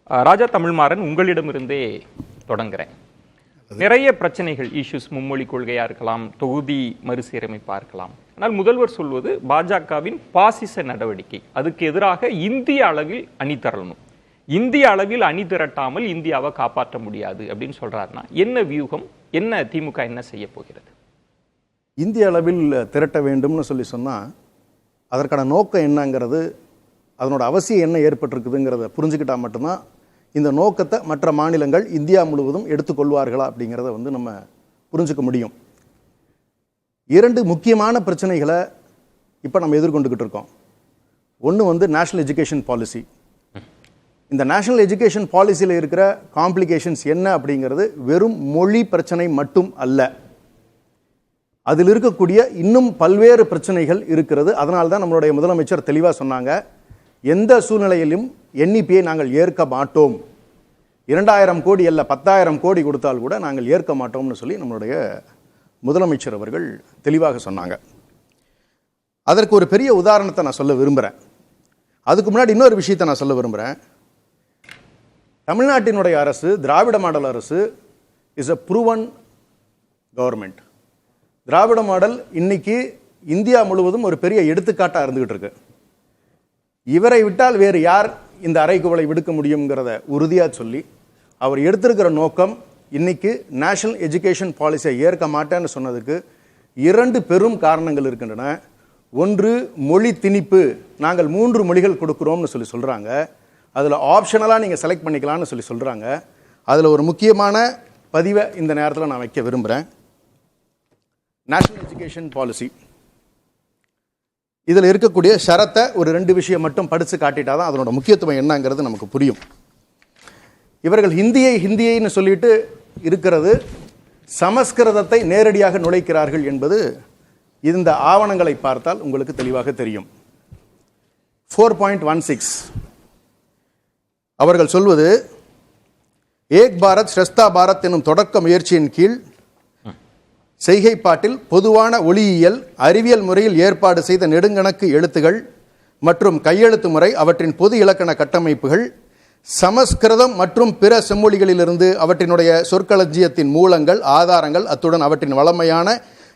ராஜா தமிழ்மாறன், உங்களிடமிருந்தே தொடங்குறேன். நிறைய பிரச்சனைகள், இஷ்யூஸ், மும்மொழி கொள்கையா இருக்கலாம், தொகுதி மறுசீரமைப்பா இருக்கலாம். ஆனால் முதல்வர் சொல்வது பாஜகவின் பாசிச நடவடிக்கை, அதுக்கு எதிராக இந்திய அளவில் அணி திரளணும், இந்திய அளவில் அணி திரட்டாமல் இந்தியாவை காப்பாற்ற முடியாது அப்படின்னு சொல்றாருன்னா என்ன வியூகம், என்ன திமுக என்ன செய்ய போகிறது? இந்திய அளவில் திரட்ட வேண்டும்னு சொன்னால் அதற்கான நோக்கம் என்னங்கிறது, அதனோட அவசியம் என்ன ஏற்பட்டிருக்குதுங்கிறத புரிஞ்சுக்கிட்டா மட்டும்தான் இந்த நோக்கத்தை மற்ற மாநிலங்கள் இந்தியா முழுவதும் எடுத்துக்கொள்வார்களா அப்படிங்கிறத நம்ம புரிஞ்சுக்க முடியும். இரண்டு முக்கியமான பிரச்சனைகளை இப்போ நம்ம எதிர்கொண்டுகிட்டு இருக்கோம். ஒன்று நேஷனல் எஜுகேஷன் பாலிசி. இந்த நேஷனல் எஜுகேஷன் பாலிசியில் இருக்கிற காம்ப்ளிகேஷன்ஸ் என்ன அப்படிங்கிறது வெறும் மொழி பிரச்சனை மட்டும் அல்ல, அதில் இருக்கக்கூடிய இன்னும் பல்வேறு பிரச்சனைகள் இருக்கிறது. அதனால்தான் நம்மளுடைய முதலமைச்சர் தெளிவாக சொன்னாங்க, எந்த சூழ்நிலையிலும் என்இபியை நாங்கள் ஏற்க மாட்டோம், 2000 கோடி அல்ல 10,000 கோடி கொடுத்தால் கூட நாங்கள் ஏற்க மாட்டோம்னு சொல்லி நம்மளுடைய முதலமைச்சர் அவர்கள் தெளிவாக சொன்னாங்க. அதற்கு ஒரு பெரிய உதாரணத்தை நான் சொல்ல விரும்புகிறேன். அதுக்கு முன்னாடி இன்னொரு விஷயத்தை நான் சொல்ல விரும்புகிறேன். தமிழ்நாட்டினுடைய அரசு, திராவிட மாடல் அரசு, is a proven government. Dravida model இன்னைக்கு இந்தியா முழுவதும் ஒரு பெரிய எடுத்துக்காட்டாக இருந்துகிட்டு இருக்கு. இவரை விட்டால் வேறு யார் இந்த அறைகூவலை விடுக்க முடியுங்கிறத உறுதியாக சொல்லி அவர் எடுத்திருக்கிற நோக்கம், இன்னைக்கு நேஷனல் எஜுகேஷன் பாலிசியை ஏற்க மாட்டேன்னு சொன்னதுக்கு 2 பெரும் காரணங்கள் இருக்கின்றன. ஒன்று, மொழி திணிப்பு. நாங்கள் 3 மொழிகள் கொடுக்குறோம்னு சொல்கிறாங்க, அதில் ஆப்ஷனலாக நீங்கள் செலக்ட் பண்ணிக்கலாம்னு சொல்கிறாங்க. அதில் ஒரு முக்கியமான பதிவை இந்த நேரத்தில் நான் வைக்க விரும்புகிறேன். நேஷனல் எஜுகேஷன் பாலிசி இதில் இருக்கக்கூடிய ஷரத்தை ஒரு 2 விஷயம் மட்டும் படித்து காட்டிட்டா தான் அதனோட முக்கியத்துவம் என்னங்கிறது நமக்கு புரியும். இவர்கள் ஹிந்தியைன்னு சொல்லிட்டு இருக்கிறது, சமஸ்கிருதத்தை நேரடியாக நுழைக்கிறார்கள் என்பது இந்த ஆவணங்களை பார்த்தால் உங்களுக்கு தெளிவாக தெரியும். 4.16 அவர்கள் சொல்வது, ஏக் பாரத் ஸ்ரஸ்தா பாரத் எனும் தொடக்க முயற்சியின் கீழ் செய்கைப்பாட்டில் பொதுவான ஒளியியல் அறிவியல் முறையில் ஏற்பாடு செய்த நெடுங்கணக்கு எழுத்துகள் மற்றும் கையெழுத்து முறை, அவற்றின் பொது இலக்கண கட்டமைப்புகள், சமஸ்கிருதம் மற்றும் பிற செம்மொழிகளிலிருந்து அவற்றினுடைய சொற்களஞ்சியத்தின் மூலங்கள், ஆதாரங்கள், அத்துடன் அவற்றின் வளமையான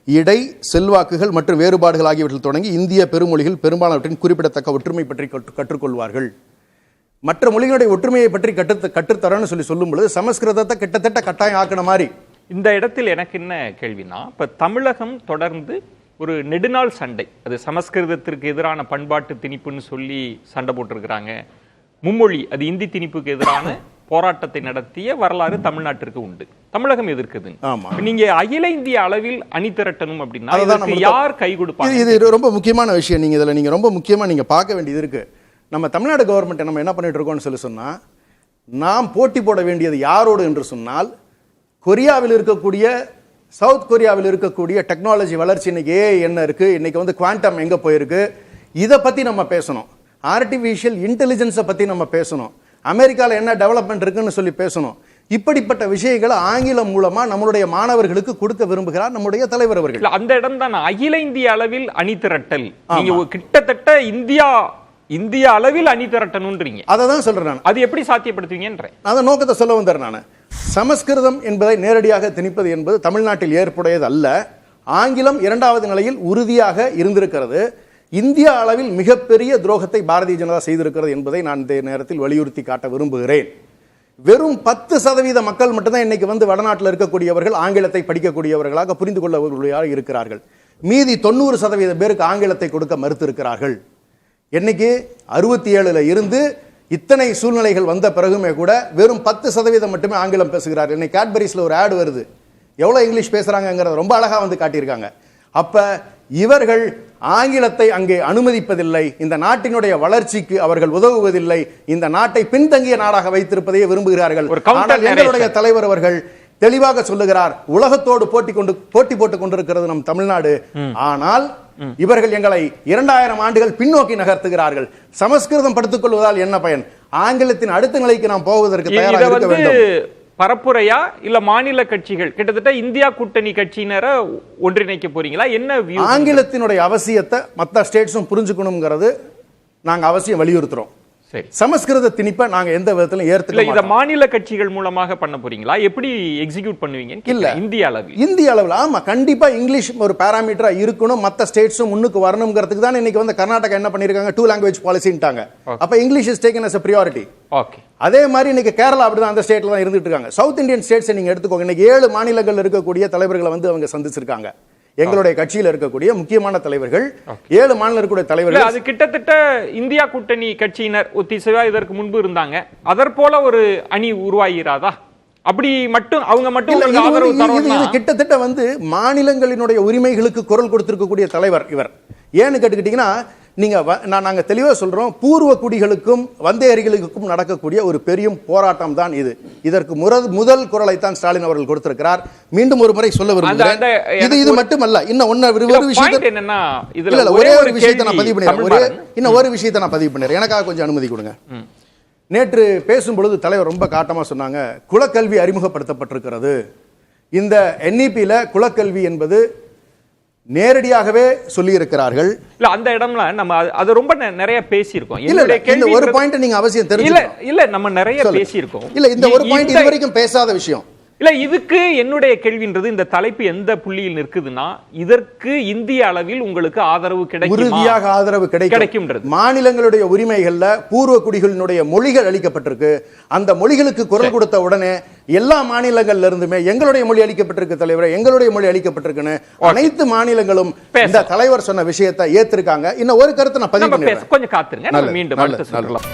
இடை, செல்வாக்குகள் மற்றும் வேறுபாடுகள் ஆகியவற்றில் தொடங்கி இந்திய பெருமொழிகள் பெரும்பாலானவற்றின் குறிப்பிடத்தக்க ஒற்றுமை பற்றி கற்றுக்கொள்வார்கள். மற்ற மொழிகளுடைய ஒற்றுமையை பற்றி கற்றுத்தரன்னு சொல்லும் பொழுது சமஸ்கிருதத்தை கிட்டத்தட்ட கட்டாயம் ஆக்கின மாதிரி. இந்த இடத்தில் எனக்கு என்ன கேள்வினா, இப்ப தமிழகம் தொடர்ந்து ஒரு நெடுநாள் சண்டை, அது சமஸ்கிருதத்திற்கு எதிரான பண்பாட்டு திணிப்புன்னு சொல்லி சண்டை போட்டிருக்கிறாங்க, மும்மொழி அது இந்தி திணிப்புக்கு எதிரான போராட்டத்தை நடத்திய வரலாறு தமிழ்நாட்டிற்கு உண்டு, தமிழகம் எதிர்க்குது. நீங்க அகில இந்திய அளவில் அணி திரட்டணும் அப்படின்னா யார் கை கொடுப்பாங்க? இது ரொம்ப முக்கியமான விஷயம். நீங்க இதுல நீங்க ரொம்ப முக்கியமா நீங்க பார்க்க வேண்டியது இருக்கு. நம்ம தமிழ்நாடு கவர்மெண்ட் நம்ம என்ன பண்ணிட்டு இருக்கோம்னு சொன்னா, நாம் போட்டி போட வேண்டியது யாரோடு என்று சொன்னால், கொரியாவில் இருக்கக்கூடிய, சவுத் கொரியாவில் இருக்கக்கூடிய டெக்னாலஜி வளர்ச்சி, இன்னைக்கு ஏஐ என்ன இருக்கு, இன்னைக்கு குவாண்டம் எங்க போயிருக்கு, இதை பத்தி நம்ம பேசணும். ஆர்டிபிஷியல் இன்டெலிஜென்ஸை பத்தி நம்ம பேசணும். அமெரிக்காவில் என்ன டெவலப்மெண்ட் இருக்குன்னு சொல்லி பேசணும். இப்படிப்பட்ட விஷயங்களை ஆங்கிலம் மூலமா நம்மளுடைய மாணவர்களுக்கு கொடுக்க விரும்புகிறார் நம்முடைய தலைவர் அவர்கள். அந்த இடம் தான் அகில இந்திய அளவில் அணி திரட்டல். நீங்க கிட்டத்தட்ட இந்திய அளவில் அணி திரட்டணும்ன்றீங்க. அதை தான் சொல்றேன் நான். அது எப்படி சாத்தியப்படுத்துவீங்கன்ற அந்த நோக்கத்தை சொல்ல வந்தேன் நான். சமஸ்கிருதம் என்பதை நேரடியாக திணிப்பது என்பது தமிழ்நாட்டில் ஏற்புடையது அல்ல. ஆங்கிலம் 2வது நிலையில் உறுதியாக இருந்திருக்கிறது. இந்தியா அளவில் மிகப்பெரிய துரோகத்தை பாரதிய ஜனதா செய்திருக்கிறது என்பதை நான் இந்த நேரத்தில் வலியுறுத்தி காட்ட விரும்புகிறேன். வெறும் 10% மக்கள் மட்டும்தான் இன்னைக்கு வடநாட்டில் இருக்கக்கூடியவர்கள் ஆங்கிலத்தை படிக்கக்கூடியவர்களாக புரிந்து கொள்ளக்கூடியவர்களாக இருக்கிறார்கள். மீதி 90% பேருக்கு ஆங்கிலத்தை கொடுக்க மறுத்திருக்கிறார்கள். என்னைக்கு 67ல் இருந்து இத்தனை சூழ்நிலைகள் வந்த பிறகுமே கூட வெறும் 10% மட்டுமே ஆங்கிலம் பேசுகிறார். இன்னைக்கு கேட்பரிஸ்ல ஒரு ஆட் வருது, எவ்வளவு இங்கிலீஷ் பேசுறாங்கிறத ரொம்ப அழகா காட்டியிருக்காங்க. அப்ப இவர்கள் ஆங்கிலத்தை அங்கே அனுமதிப்பதில்லை, இந்த நாட்டினுடைய வளர்ச்சிக்கு அவர்கள் உதவுவதில்லை, இந்த நாட்டை பின்தங்கிய நாடாக வைத்திருப்பதையே விரும்புகிறார்கள். எங்களுடைய தலைவர் அவர்கள் தெளிவாக சொல்லுகிறார், உலகத்தோடு போட்டி போட்டுக் கொண்டிருக்கிறது நம் தமிழ்நாடு, ஆனால் இவர்கள் எங்களை 2000 ஆண்டுகள் பின்னோக்கி நகர்த்துகிறார்கள். சமஸ்கிருதம் படித்துக் கொள்வதால் என்ன பயன்? ஆங்கிலத்தின் அடுத்த நிலைக்கு நாம் போவதற்கு தயாராக இருக்க வேண்டும். பரப்புரையா இல்ல மாநில கட்சிகள் கிட்டத்தட்ட இந்தியா கூட்டணி கட்சியினரை ஒன்றிணைக்க போறீங்களா? என்ன வியூ? ஆங்கிலத்தினுடைய அவசியத்தை மற்ற ஸ்டேட்ஸும் புரிஞ்சுக்கணுங்கிறது நாங்க அவசியம் வலியுறுத்துறோம். சரி. சமஸ்கிருத திணிப்பை நாங்க எந்த விதத்திலும் இல்ல ஏத்துக்க இத மாட்டோம். மாநில கட்சிகள் மூலமாக பண்ண போறீங்களா? எப்படி எக்ஸிக்யூட் பண்ணுவீங்க? இல்ல. இந்திய அளவில். இந்திய அளவில் ஆமா கண்டிப்பா இங்கிலீஷ் ஒரு பாராமீட்டரா இருக்கணும், மத்த ஸ்டேட்ஸும் முன்னுக்கு வரணுங்கிறதுக்கு தான் இன்னைக்கு வந்து கர்நாடகா என்ன பண்ணிருக்காங்க, 2 லாங்குவேஜ் பாலிசின்ட்டாங்க. அப்ப English is taken as a priority. Okay. அதே மாதிரி இன்னைக்கு கேரளா அப்படிதான் அந்த ஸ்டேட்ல தான் இருந்துட்டு இருக்காங்க. சவுத் இந்தியன் ஸ்டேட்ஸ் நீங்க எடுத்துக்கோங்க, இன்னைக்கு 7 மாநிலங்கள் இருக்கக்கூடிய தலைவர்களை வந்து அவங்க சந்திச்சிருக்காங்க. எங்களுடைய கட்சியில் இருக்கக்கூடிய முக்கியமான தலைவர்கள் 7 மாநில இருக்கக்கூடிய தலைவர்கள். அது கிட்டத்தட்ட இந்தியா கூட்டணி கட்சியினர் ஒத்திசைவா இதற்கு முன்பு இருந்தாங்க. அதற்போல ஒரு அணி உருவாகிறாதா? அப்படி மட்டும் அவங்க மட்டும் இல்ல, உங்களுக்கு ஆதரவு தரணும்னா இது கிட்டத்தட்ட வந்து மாநிலங்களினுடைய உரிமைகளுக்கு குரல் கொடுத்திருக்கக்கூடிய தலைவர் இவர். ஏன்னு கேட்டுக்கிட்டீங்கன்னா நீங்க நாங்க தெளிவா சொல்றோம், பூர்வ குடிகளுக்கும் வந்தேரிகளுக்கும் நடக்கக்கூடிய ஒரு பெரிய போராட்டம் தான் இது. இதற்கு முதல் குரலை தான் ஸ்டாலின் அவர்கள் கொடுத்திருக்கிறார். மீண்டும் ஒரு முறை சொல்ல விரும்புகிறேன், இது மட்டுமல்ல, இன்னும் ஒரு விஷயம் என்னன்னா, இதுல ஒரே ஒரு விஷயத்தை நான் பதிவு பண்ணிடுறேன். இன்னும் ஒரு விஷயத்தை நான் பதிவு பண்ணிடுறேன், எனக்காக கொஞ்சம் அனுமதி கொடுங்க. நேற்று பேசும் பொழுது தலைவர் ரொம்ப காட்டமா சொன்னாங்க, குலக்கல்வி அறிமுகப்படுத்தப்பட்டிருக்கிறது. இந்த NEP-ல குலக்கல்வி என்பது நேரடியாகவே சொல்லி இருக்கிறார்கள். இல்ல அந்த இடம்ல நம்ம அது ரொம்ப நிறைய பேசி இருக்கோம். இந்த ஒரு பாயிண்ட் நீங்க அவசியம் தெரிஞ்சுக்கணும். இல்ல நம்ம நிறைய பேசி இருக்கோம். இல்ல இந்த ஒரு பாயிண்ட் இதுவரைக்கும் பேசாத விஷயம். இல்ல இதுக்கு என்னுடைய கேள்வின்றது, இந்த தலைப்பு எந்த புள்ளியில் நிற்குதுன்னா, இதற்கு இந்திய அளவில் உங்களுக்கு ஆதரவு கிடைக்குமா? உறுதியாக ஆதரவு கிடைக்கும்ன்றது. மாநிலங்களுடைய உரிமைகள்ல பூர்வ குடிகளினுடைய மொழிகள் அளிக்கப்பட்டிருக்கு. அந்த மொழிகளுக்கு குரல் கொடுத்த உடனே எல்லா மாநிலங்கள்ல இருந்துமே எங்களுடைய மொழி அளிக்கப்பட்டிருக்கு தலைவரே, எங்களுடைய மொழி அளிக்கப்பட்டிருக்குன்னு அனைத்து மாநிலங்களும் இந்த தலைவர் சொன்ன விஷயத்தை ஏத்திருக்காங்க. இன்னும் ஒரு கருத்தை நான் பதிவு பண்ணிடுறேன். கொஞ்சம் காத்துருங்க, மீண்டும் அடுத்து சொல்லலாம்.